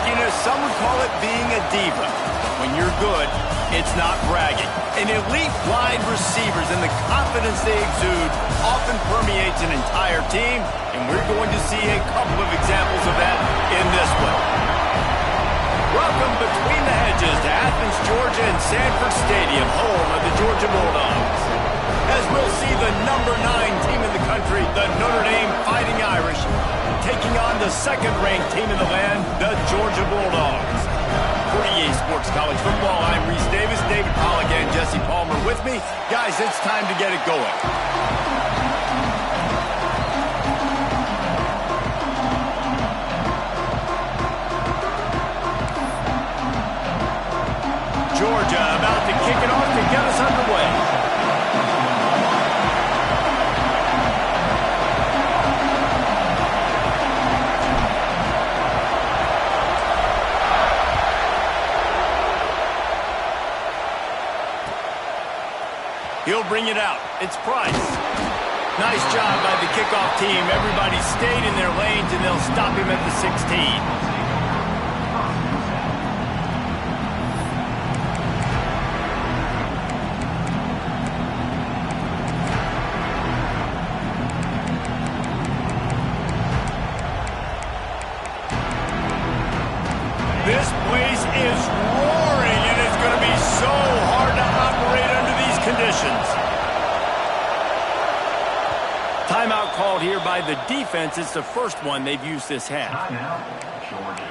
cockiness, some would call it being a diva. When you're good, it's not bragging. And elite wide receivers and the confidence they exude often permeates an entire team, and we're going to see a couple of examples of that in this one. Welcome between the hedges to Athens, Georgia and Sanford Stadium, home of the Georgia Bulldogs. As we'll see the number 9 team in the country, the Notre Dame Fighting Irish, taking on the second-ranked team in the land, the Georgia Bulldogs. For EA Sports College Football, I'm Reese Davis, David Pollack, and Jesse Palmer with me. Guys, it's time to get it going. Georgia about to kick it off to get us underway. He'll bring it out. It's Price. Nice job by the kickoff team. Everybody stayed in their lanes, and they'll stop him at the 16. This place is roaring, and it's going to be so hard to operate under these conditions. Timeout called here by the defense. It's the first one they've used this half. Timeout, Georgia.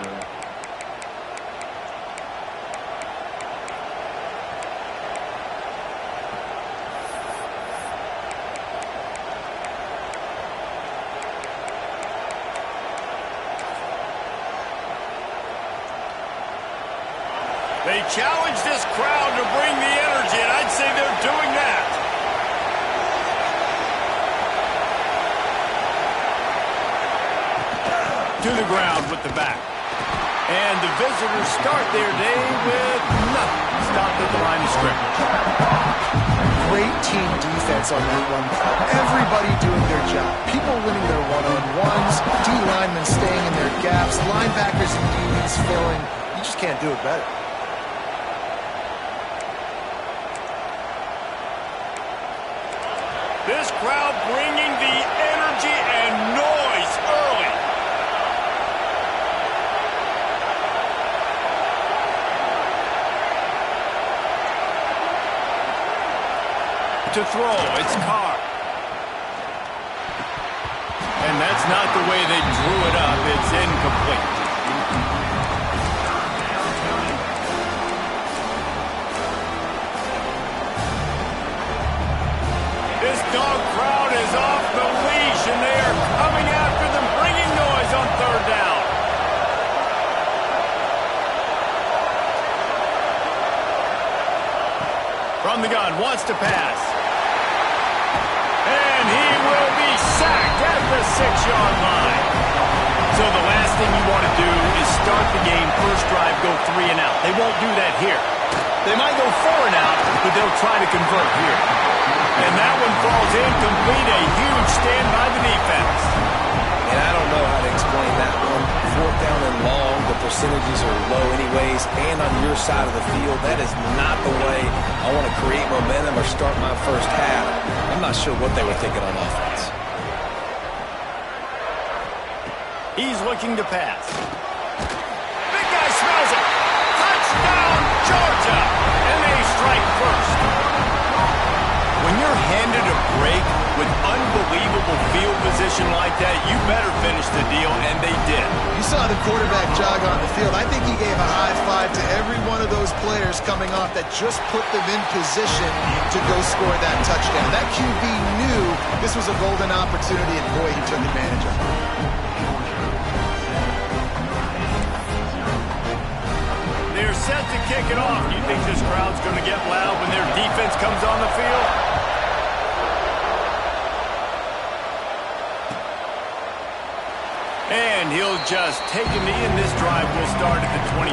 They challenge this crowd to bring the energy, and I'd say they're doing that. To the ground with the back. And the visitors start their day with nothing. Stopped at the line of scrimmage. Great team defense on that one. Everybody doing their job. People winning their one-on-ones, D-linemen staying in their gaps, linebackers and DBs filling. You just can't do it better. This crowd bringing the energy and noise early. To throw, it's Carr. And that's not the way they drew it up. It's incomplete. This dog crowd is off the leash, and they are coming after them, bringing noise on third down. From the gun, wants to pass. And he will be sacked at the 6-yard line. So the last thing you want to do is start the game, first drive, go 3 and out. They won't do that here. They might go 4 and out, but they'll try to convert here. And that one falls incomplete. A huge stand by the defense. And I don't know how to explain that one. 4th down and long, the percentages are low anyways, and on your side of the field, that is not the way I want to create momentum or start my first half. I'm not sure what they were thinking on offense. He's looking to pass. Big guy smells it. Touchdown, Georgia! And they strike first. When you're handed a break with unbelievable field position like that, you better finish the deal, and they did. You saw the quarterback jog on the field. I think he gave a high five to every one of those players coming off that just put them in position to go score that touchdown. That QB knew this was a golden opportunity, and boy, he took advantage of it. They're set to kick it off. Do you think this crowd's going to get loud when their defense comes on the field? And he'll just take a knee, and this drive will start at the 25.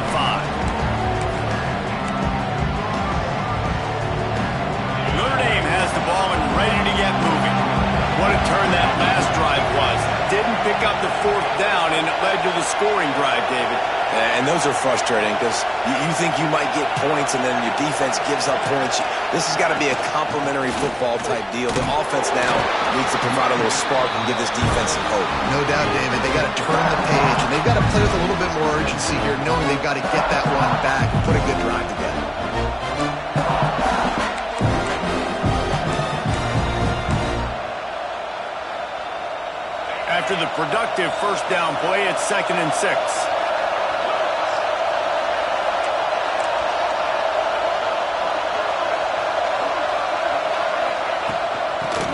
Notre Dame has the ball and ready to get moving. What a turn that last drive was. Didn't pick up the fourth down, and it led to the scoring drive, David. And those are frustrating because you think you might get points and then your defense gives up points. This has got to be a complementary football type deal. The offense now needs to provide a little spark and give this defense some hope. No doubt, David. They got to turn the page, and they've got to play with a little bit more urgency here, knowing they've got to get that one back and put a good drive together. After the productive first down play, it's 2nd and 6.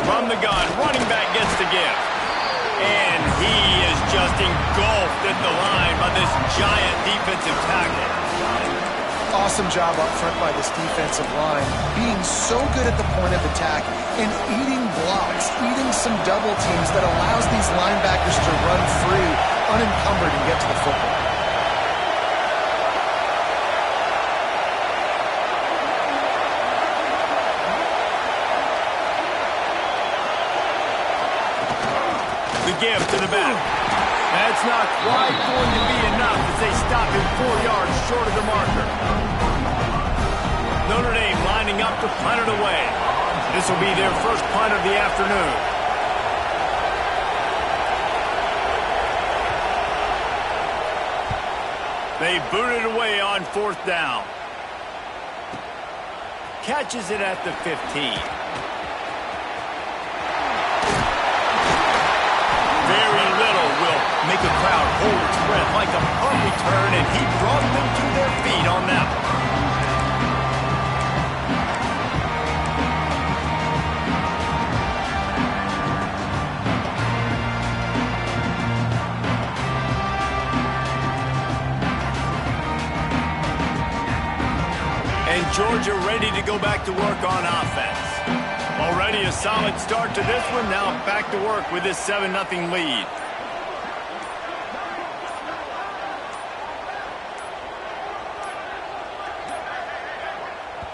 From the gun, running back gets the give. And he is just engulfed at the line by this giant defensive tackle. Awesome job up front by this defensive line, being so good at the point of attack and eating blocks, eating some double teams that allows these linebackers to run free, unencumbered, and get to the football. The give to the back. That's not quite going to be enough as they stop him 4 yards short of the marker. Notre Dame lining up to punt it away. This will be their first punt of the afternoon. They boot it away on 4th down. Catches it at the 15. Very little will make a crowd hold its breath like a punt return, and he brought them to their feet on that one. And Georgia ready to go back to work on offense. Already a solid start to this one. Now back to work with this 7-0 lead.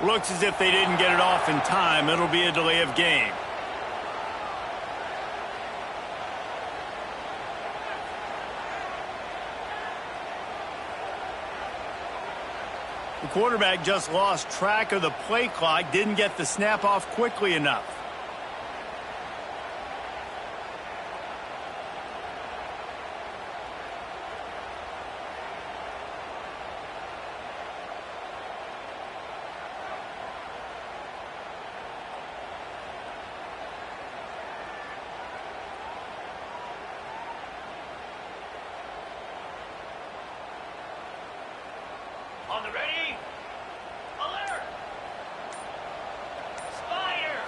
Looks as if they didn't get it off in time. It'll be a delay of game. The quarterback just lost track of the play clock, didn't get the snap off quickly enough. On the ready. Alert. Spire.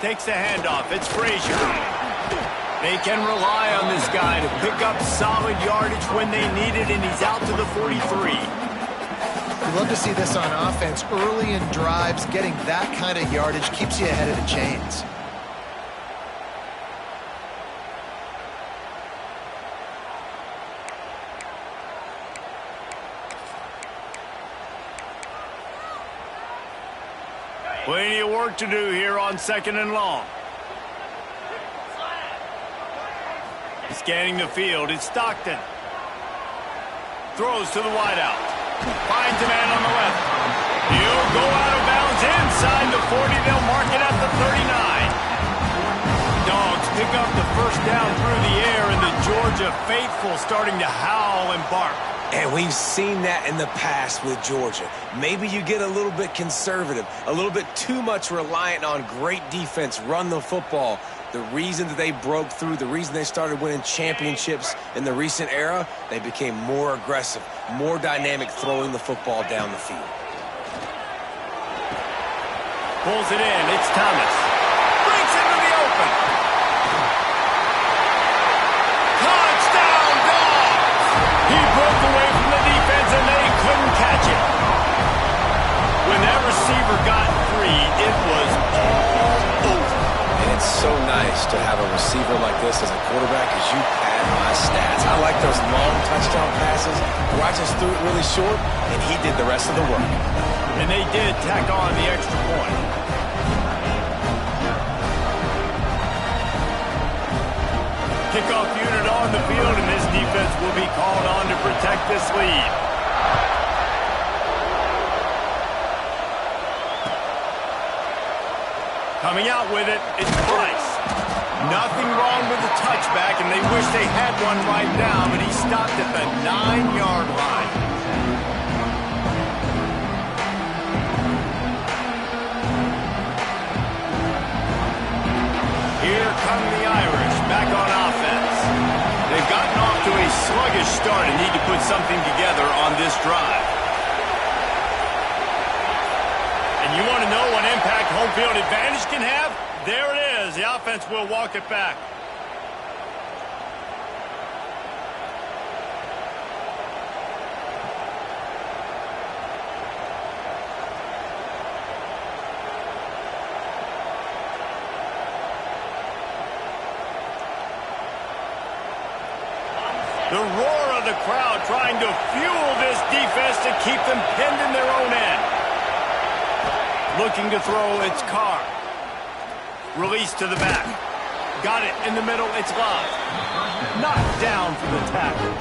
Takes the handoff. It's Frazier. They can rely on this guy to pick up solid yardage when they need it, and he's out to the 43. You love to see this on offense. Early in drives, getting that kind of yardage keeps you ahead of the chains. Plenty of work to do here on 2nd and long. Scanning the field, it's Stockton. Throws to the wideout. Finds a man on the left. He'll go out of bounds inside the 40. They'll mark it at the 39. Dogs pick up the first down through the air, and the Georgia faithful starting to howl and bark. And we've seen that in the past with Georgia. Maybe you get a little bit conservative, a little bit too much reliant on great defense, run the football. The reason that they broke through, the reason they started winning championships in the recent era, they became more aggressive, more dynamic throwing the football down the field. Pulls it in. It's Thomas. Breaks into the open. Touchdown, Dogs! He broke away from the defense, and they couldn't catch it. When that receiver got free, it was all over. And it's so nice to have a receiver like this as a quarterback as you pad my stats. I like those long touchdown passes where I just threw it really short, and he did the rest of the work. And they did tack on the extra point. kickoff unit on the field, and this defense will be called on to protect this lead. Coming out with it, it's Price. Nothing wrong with the touchback, and they wish they had one right now, but he stopped at the 9-yard line. Here come the Irish, back on offense. They've gotten off to a sluggish start and need to put something together on this drive. And you want to know what impact home field advantage can have? There it is. The offense will walk it back. The roar of the crowd trying to fuel this defense to keep them pinned in their own end. Looking to throw, it's Carr. Release to the back. Got it in the middle, it's Love. Knocked down for the tackle.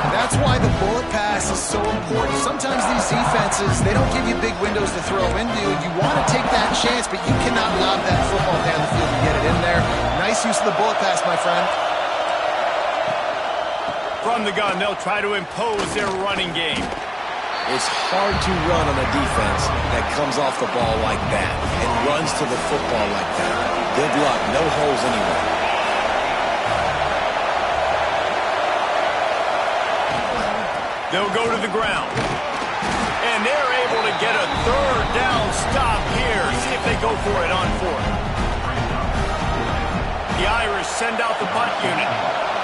That's why the bullet pass is so important. Sometimes these defenses, they don't give you big windows to throw into. You want to take that chance, but you cannot lob that football down the field and get it in there. Nice use of the bullet pass, my friend. From the gun, they'll try to impose their running game. It's hard to run on a defense that comes off the ball like that and runs to the football like that. Good luck. No holes anyway. They'll go to the ground. And they're able to get a third down stop here. See if they go for it on fourth. The Irish send out the punt unit.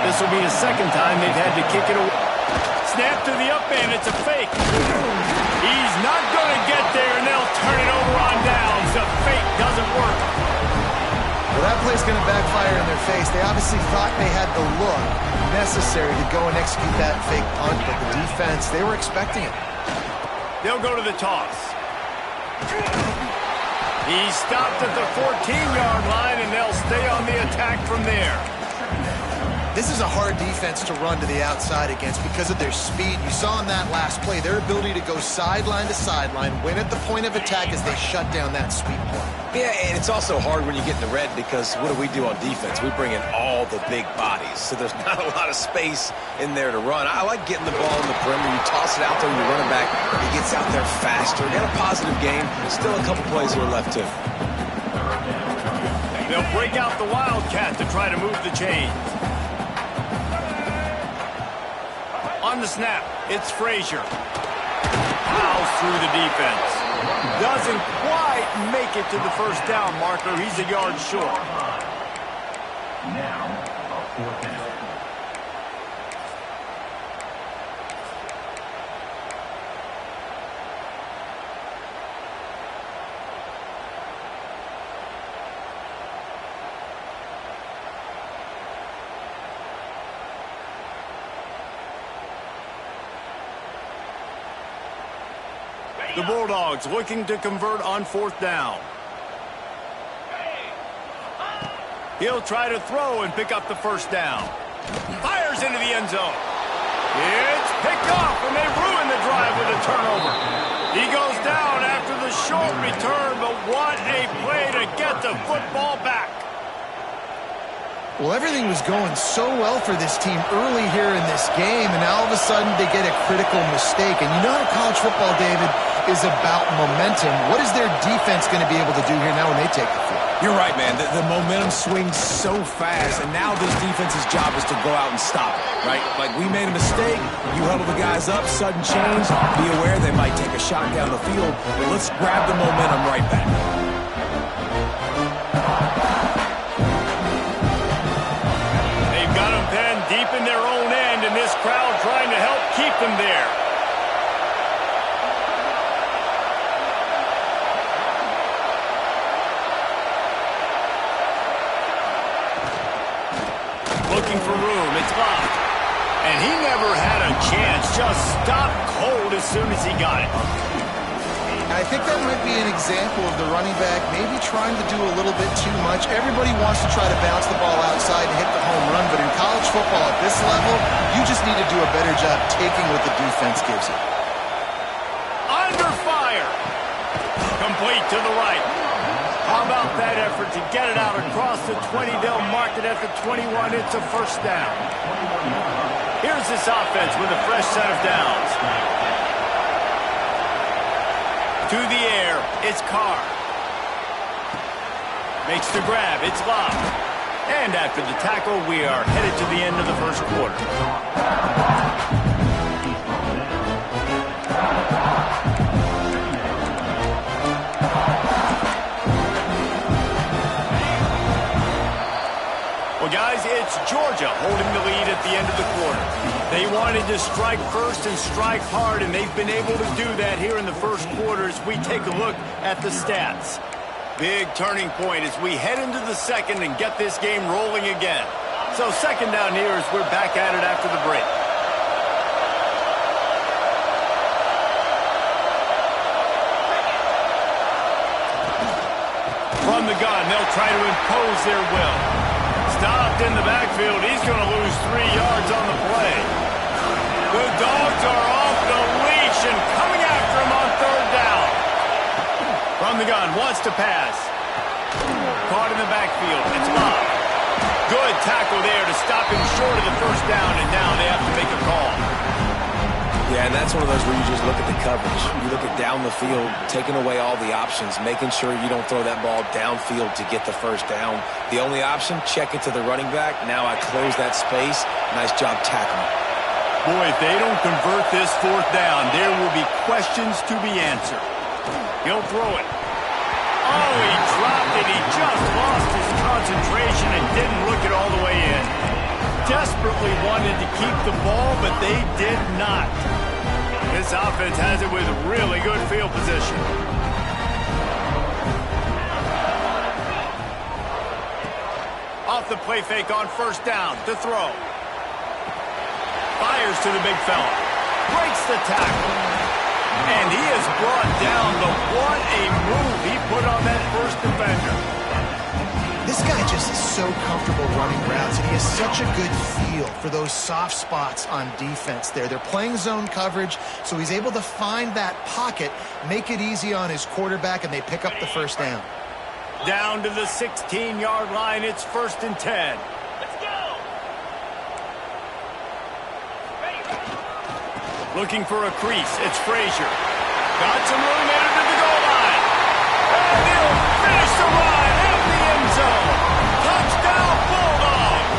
This will be the second time they've had to kick it away. Snap to the up man, it's a fake. He's not going to get there, and they'll turn it over on downs. The fake doesn't work. Well, that play's going to backfire in their face. They obviously thought they had the look necessary to go and execute that fake punt, but the defense, they were expecting it. They'll go to the toss. He stopped at the 14-yard line, and they'll stay on the attack from there. This is a hard defense to run to the outside against because of their speed. You saw in that last play their ability to go sideline to sideline, win at the point of attack as they shut down that sweep play. Yeah, and it's also hard when you get in the red because what do on defense? We bring in all the big bodies, so there's not a lot of space in there to run. I like getting the ball in the perimeter. You toss it out there, you run it back, he gets out there faster. Got a positive game. Still a couple plays here left, too. They'll break out the Wildcat to try to move the chains. On the snap, it's Frazier. Plows through the defense. Doesn't quite make it to the first down marker. He's a yard short. Now, a fourth down. The Bulldogs looking to convert on fourth down. He'll try to throw and pick up the first down. Fires into the end zone. It's picked off, and they ruin the drive with a turnover. He goes down after the short return, but what a play to get the football back. Well, everything was going so well for this team early here in this game, and now all of a sudden they get a critical mistake. And you know how college football, David, is about momentum. What is their defense going to be able to do here now when they take the field? You're right, man. The momentum swings so fast, and now this defense's job is to go out and stop it, right? Like, we made a mistake, you huddle the guys up, sudden change, be aware they might take a shot down the field, but let's grab the momentum right back. They've got them penned deep in their own end, and this crowd trying to help keep them there. Looking for room, it's Love. And he never had a chance, just stopped cold as soon as he got it. Now I think that might be an example of the running back maybe trying to do a little bit too much. Everybody wants to try to bounce the ball outside and hit the home run, but in college football at this level, you just need to do a better job taking what the defense gives you. Under fire. Complete to the right. How about that effort to get it out across the 20? They'll mark it at the 21. It's a first down. Here's this offense with a fresh set of downs. To the air, it's Carr. Makes the grab, it's Love. And after the tackle, we are headed to the end of the first quarter. Well, guys, it's Georgia holding the lead at the end of the quarter. They wanted to strike first and strike hard, and they've been able to do that here in the first quarter as we take a look at the stats. Big turning point as we head into the second and get this game rolling again. So second down here as we're back at it after the break. From the gun, they'll try to impose their will. Stopped in the backfield. He's going to lose 3 yards on the play. The Dogs are off the leash and coming after him on third down. From the gun, wants to pass. Caught in the backfield. It's Love. Good tackle there to stop him short of the first down, and now they have to make a call. Yeah, and that's one of those where you just look at the coverage. You look at down the field, taking away all the options, making sure you don't throw that ball downfield to get the first down. The only option, check it to the running back. Now I close that space. Nice job tackling. Boy, if they don't convert this fourth down, there will be questions to be answered. He'll throw it. Oh, he dropped it. He just lost his concentration and didn't look it all the way in. Desperately wanted to keep the ball, but they did not. This offense has it with really good field position. Off the play fake on first down to throw. Fires to the big fella. Breaks the tackle. And he is brought down, but what a move he put on that first defender. This guy just is so comfortable running routes, and he has such a good feel for those soft spots on defense there. They're playing zone coverage, so he's able to find that pocket, make it easy on his quarterback, and they pick up the first down. Down to the 16-yard line, it's 1st and 10. Let's go! Looking for a crease, it's Frazier. Got some room headed to the goal line. And he'll finish the ride at the end zone. Touchdown, Bulldogs!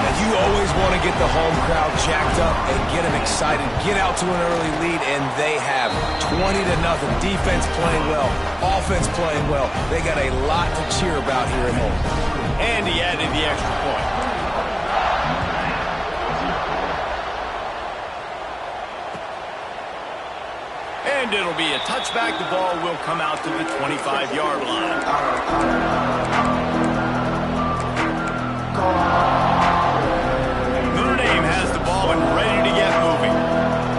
Now, you always want to get the home crowd jacked up and get them excited. Get out to an early lead, and they have 20-0. Defense playing well, offense playing well. They got a lot to cheer about here at home. And he added the extra point. And it'll be a touchback. The ball will come out to the 25-yard line. Notre Dame has the ball and ready to get moving.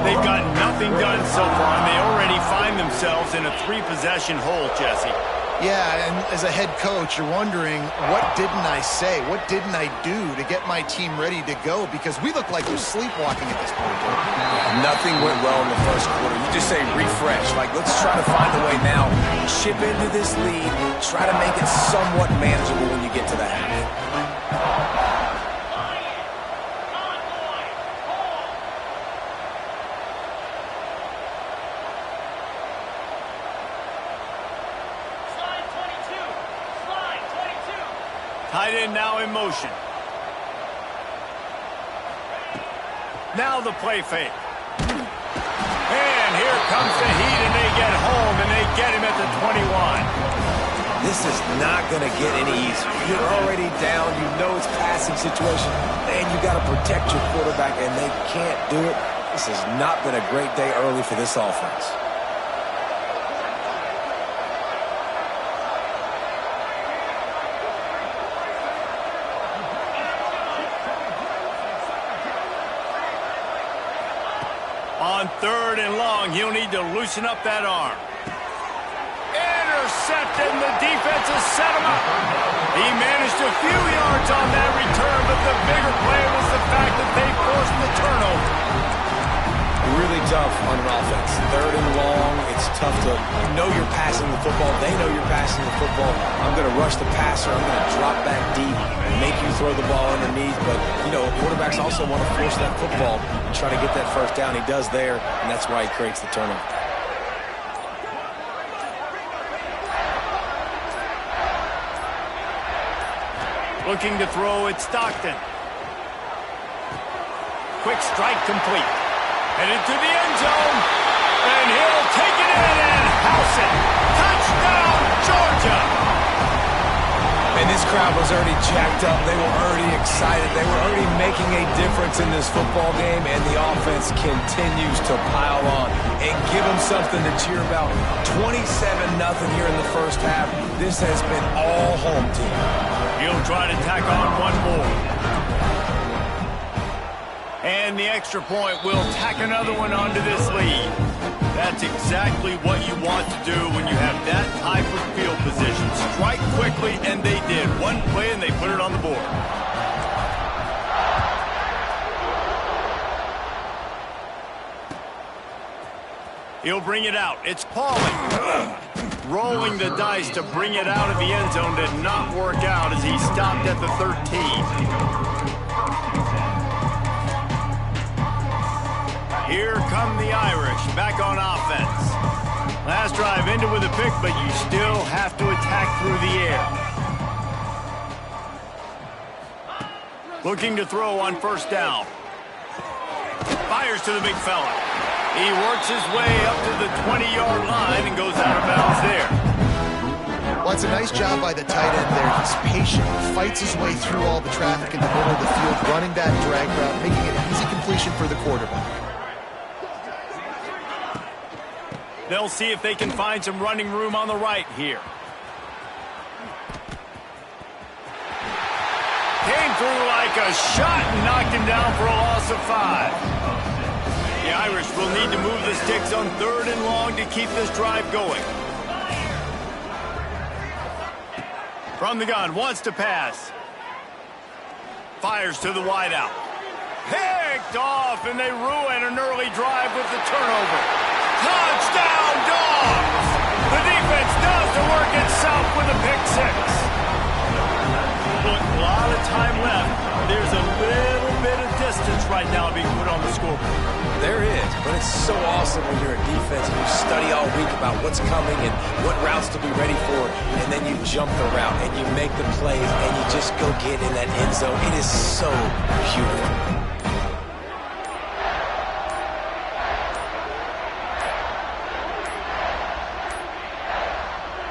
They've got nothing done so far, and they already find themselves in a 3-possession hole, Jesse. Yeah, and as a head coach, you're wondering, what didn't I say? What didn't I do to get my team ready to go? Because we look like we're sleepwalking at this point. Nothing went well in the first quarter. You just say refresh. Like, let's try to find a way now. Chip into this lead. Try to make it somewhat manageable when you get to the half. Tight end now in motion. Now the play fake. And here comes the heat, and they get home, and they get him at the 21. This is not going to get any easier. You're already down. You know it's passing situation. And you got to protect your quarterback, and they can't do it. This has not been a great day early for this offense. On 3rd and long, he'll need to loosen up that arm. Intercepted, and the defense has set him up. He managed a few yards on that return, but the bigger play was the fact that they forced the turnover. Really tough on an offense. 3rd and long, it's tough to know you're passing the football. They know you're passing the football. I'm going to rush the passer. I'm going to drop back deep, make you throw the ball underneath. But, you know, quarterbacks also want to force that football and try to get that first down. He does there, and that's why he creates the turnover. Looking to throw, it's Stockton. Quick strike complete. Headed to the end zone. And he'll take it in and house it. Touchdown, Georgia! And this crowd was already jacked up. They were already excited. They were already making a difference in this football game, and the offense continues to pile on and give them something to cheer about. 27-0 here in the first half. This has been all home team. He'll try to tack on one more. And the extra point will tack another one onto this lead. That's exactly what you want to do when you have that type of field position. Strike quickly, and they did. One play, and they put it on the board. He'll bring it out. It's Pauling. Rolling the dice to bring it out of the end zone did not work out as he stopped at the 13. Here come the Irish, back on offense. Last drive ended with a pick, but you still have to attack through the air. Looking to throw on 1st down. Fires to the big fella. He works his way up to the 20-yard line and goes out of bounds there. Well, it's a nice job by the tight end there. He's patient, fights his way through all the traffic in the middle of the field, running that drag route, making it an easy completion for the quarterback. They'll see if they can find some running room on the right here. Came through like a shot and knocked him down for a loss of 5. The Irish will need to move the sticks on 3rd and long to keep this drive going. From the gun, wants to pass. Fires to the wideout. Picked off, and they ruin an early drive with the turnover. Touchdown, Dogs! The defense does the work itself with a pick 6. Look, a lot of time left. There's a little bit of distance right now being put on the scoreboard. There is, but it's so awesome when you're a defense and you study all week about what's coming and what routes to be ready for, and then you jump the route and you make the plays and you just go get in that end zone. It is so beautiful.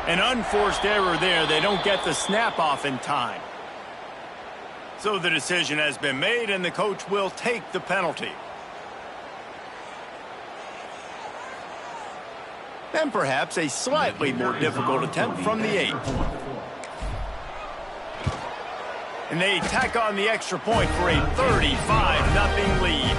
An unforced error there. They don't get the snap off in time. So the decision has been made, and the coach will take the penalty. And perhaps a slightly more difficult attempt from the 8. And they tack on the extra point for a 35-0 lead.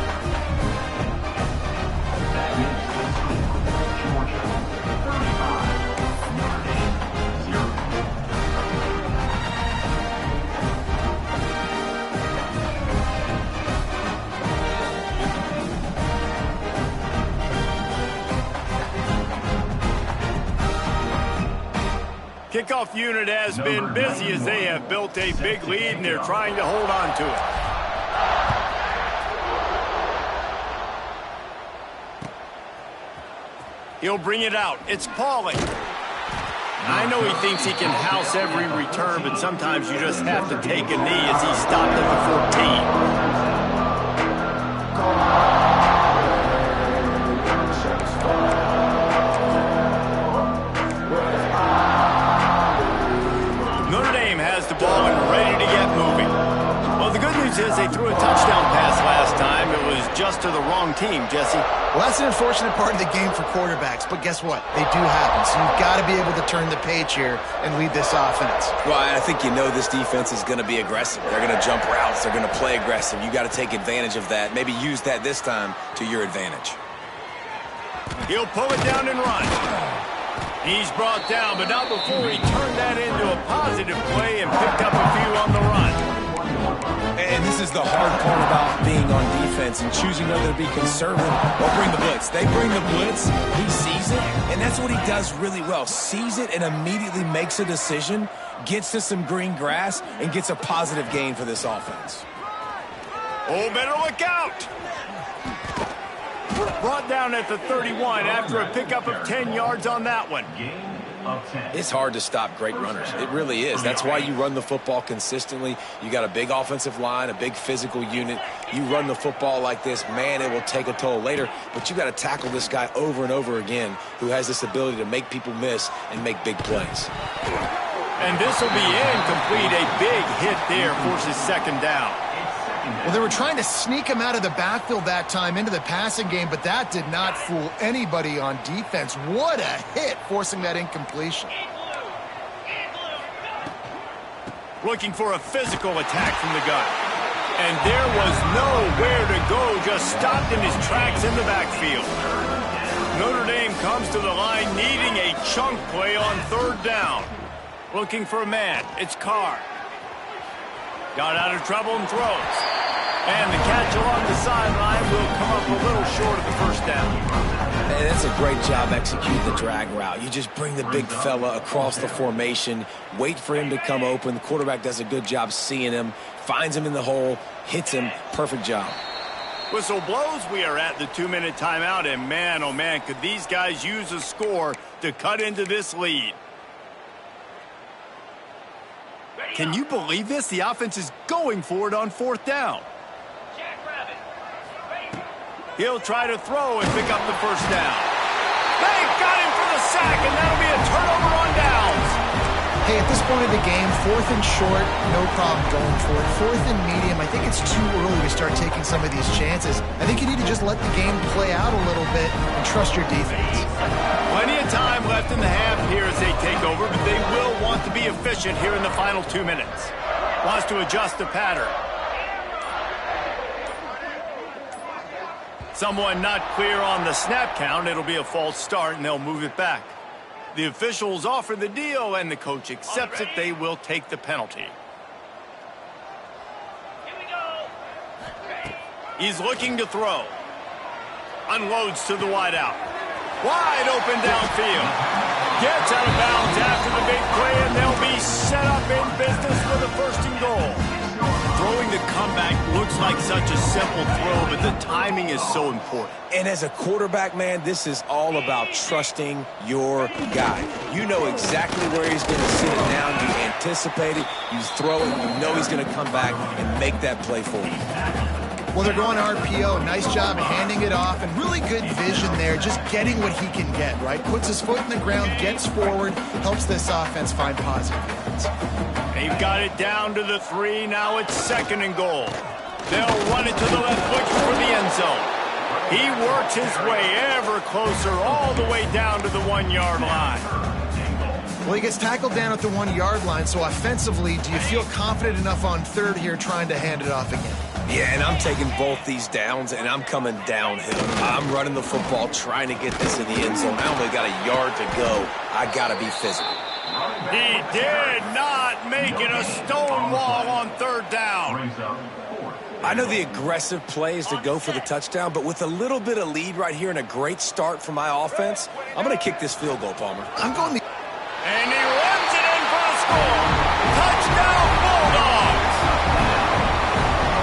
Kickoff unit has been busy as they have built a big lead, and they're trying to hold on to it. He'll bring it out. It's Pauling. I know he thinks he can house every return, but sometimes you just have to take a knee as he stopped at the 14. The ball and ready to get moving. Well, the good news is they threw a touchdown pass last time. It was just to the wrong team, Jesse. Well, that's an unfortunate part of the game for quarterbacks, but guess what? They do happen, so you've got to be able to turn the page here and lead this offense. Well, I think you know this defense is going to be aggressive. They're going to jump routes. They're going to play aggressive. You got to take advantage of that. Maybe use that this time to your advantage. He'll pull it down and run. He's brought down, but not before he turned that into a positive play and picked up a few on the run. And this is the hard part about being on defense and choosing whether to be conservative or bring the blitz. They bring the blitz, he sees it, and that's what he does really well. Sees it and immediately makes a decision, gets to some green grass, and gets a positive gain for this offense. Oh, better look out! Brought down at the 31 after a pickup of 10 yards on that one. It's hard to stop great runners. It really is. That's why you run the football consistently. You got a big offensive line, a big physical unit. You run the football like this, man, it will take a toll later. But you got to tackle this guy over and over again who has this ability to make people miss and make big plays. And this will be incomplete. A big hit there forces second down. Well, they were trying to sneak him out of the backfield that time into the passing game, but that did not fool anybody on defense. What a hit, forcing that incompletion. Looking for a physical attack from the gun. And there was nowhere to go, just stopped in his tracks in the backfield. Notre Dame comes to the line needing a chunk play on third down. Looking for a man. It's Carr. Got out of trouble and throws. And the catch along the sideline will come up a little short of the first down. And that's a great job executing the drag route. You just bring the big fella across the formation, wait for him to come open. The quarterback does a good job seeing him, finds him in the hole, hits him. Perfect job. Whistle blows. We are at the 2-minute timeout. And man, oh man, could these guys use a score to cut into this lead. Can you believe this? The offense is going for it on fourth down. He'll try to throw and pick up the first down. They've got him for the sack, and that'll be a turnover on downs. Hey, at this point of the game, 4th and short, no problem going for it. 4th and medium, I think it's too early to start taking some of these chances. I think you need to just let the game play out a little bit and trust your defense. Plenty of time left in the half here as they take over, but they will want to be efficient here in the final 2 minutes. Wants to adjust the pattern. Someone not clear on the snap count. It'll be a false start, and they'll move it back. The officials offer the deal, and the coach accepts it. They will take the penalty. He's looking to throw. Unloads to the wideout. Wide open downfield. Gets out of bounds after the big play, and they'll be set up in business with a first and goal. Throwing the comeback looks like such a simple throw, but the timing is so important. And as a quarterback, man, this is all about trusting your guy. You know exactly where he's going to sit it down. You anticipate it. You throw it. You know he's going to come back and make that play for you. Well, they're going RPO. Nice job handing it off, and really good vision there, just getting what he can get, right? Puts his foot in the ground, gets forward, helps this offense find positive yards. They've got it down to the 3. Now it's second and goal. They'll run it to the left, looking for the end zone. He works his way ever closer, all the way down to the 1-yard line. Well, he gets tackled down at the 1-yard line, so offensively, do you feel confident enough on third here trying to hand it off again? Yeah, and I'm taking both these downs, and I'm coming downhill. I'm running the football, trying to get this in the end zone. I only got a yard to go. I got to be physical. He did not make it a stone wall on third down. I know the aggressive play is to go for the touchdown, but with a little bit of lead right here and a great start for my offense, I'm going to kick this field goal, Palmer. I'm going to... And he runs it in for a score. Touchdown, Bulldogs.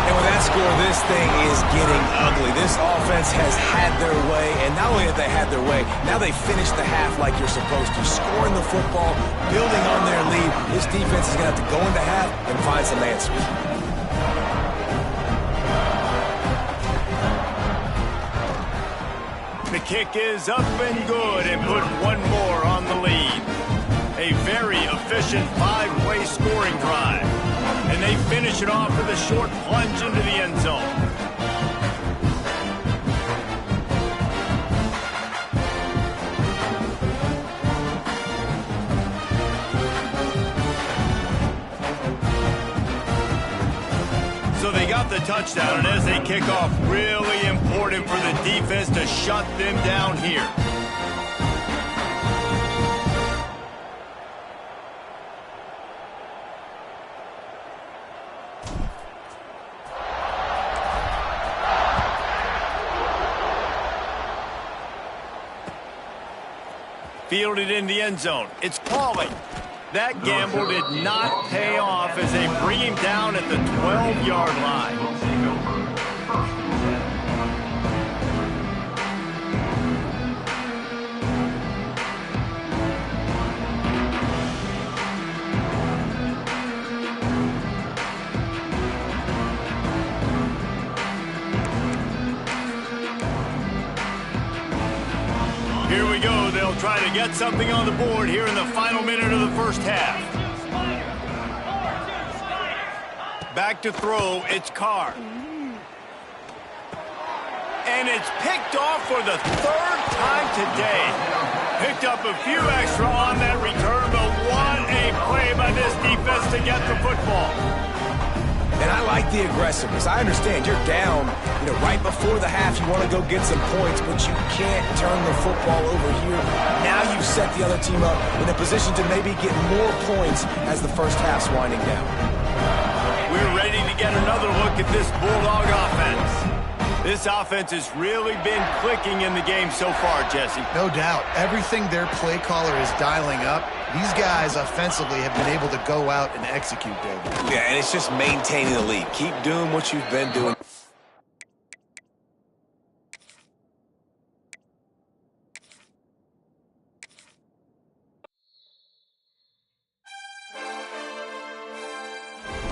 And with that score, this thing is getting ugly. This offense has had their way, and not only have they had their way, now they finished the half like you're supposed to, scoring the football, building on their lead. This defense is going to have to go into half and find some answers. The kick is up and good and put one more on the lead. A very efficient 5-play scoring drive. And they finish it off with a short plunge into the end zone. So they got the touchdown, and as they kick off, really important for the defense to shut them down here. Fielded in the end zone. It's Pauly. That gamble did not pay off as they bring him down at the 12-yard line. Here we go. They'll try to get something on the board here in the final minute of the first half. Back to throw. It's Carr. And it's picked off for the third time today. Picked up a few extra on that return, but what a play by this defense to get the football. And I like the aggressiveness. I understand you're down, right before the half. You want to go get some points, but you can't turn the football over here. Now you've set the other team up in a position to maybe get more points as the first half's winding down. We're ready to get another look at this Bulldog offense. This offense has really been clicking in the game so far, Jesse. No doubt. Everything their play caller is dialing up, these guys offensively have been able to go out and execute, David. Yeah, and it's just maintaining the lead. Keep doing what you've been doing.